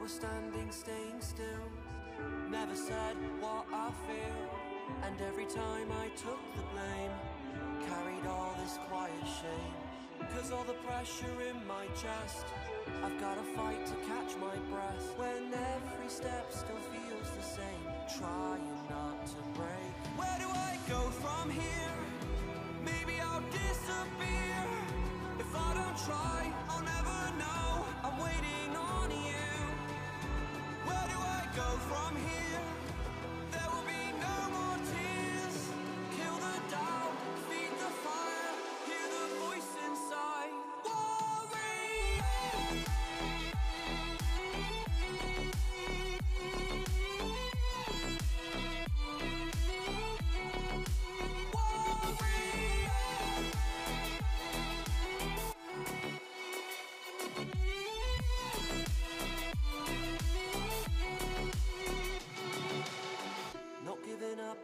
was standing, staying still. Never said what I feel. And every time I took the blame, carried all this quiet shame. Cause all the pressure in my chest, I've gotta fight to catch my breath. When every step still feels the same, trying not to break. Where do I go from here? Maybe I'll disappear. If I don't try, I'll never know. I'm waiting on you. Where do I go from here? There will be no more tears. Kill the doubt, feed the fire, hear the voice inside.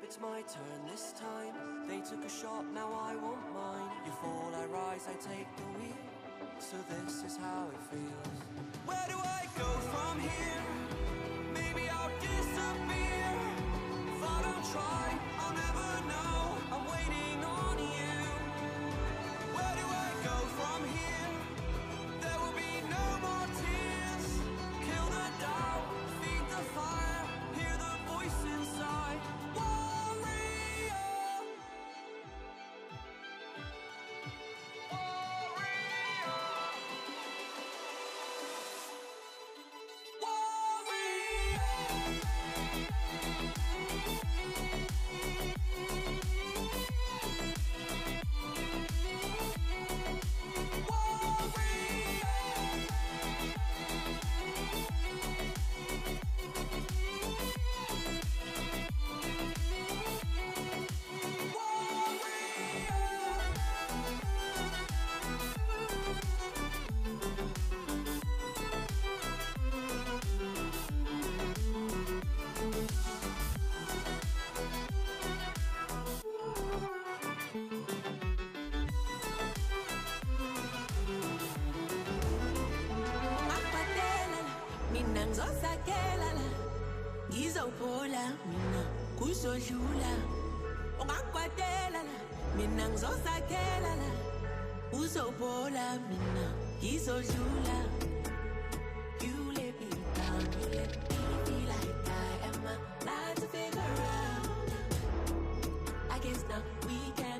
It's my turn this time. They took a shot, now I want mine. You fall, I rise, I take the wheel. So this is how it feels. Where do I go from here? Maybe I'll disappear. If I don't try, I'll never know. I'm waiting on you. Where do I go from here? There will be no more tears. Kill the doubt, feed the fire, hear the voice inside. Ngizophola mina kuzodlula ungakwatela la mina ngizosakhela la uzophola mina ngizodlula. You let me down, you let me feel like I am alive to figure out. I guess now we can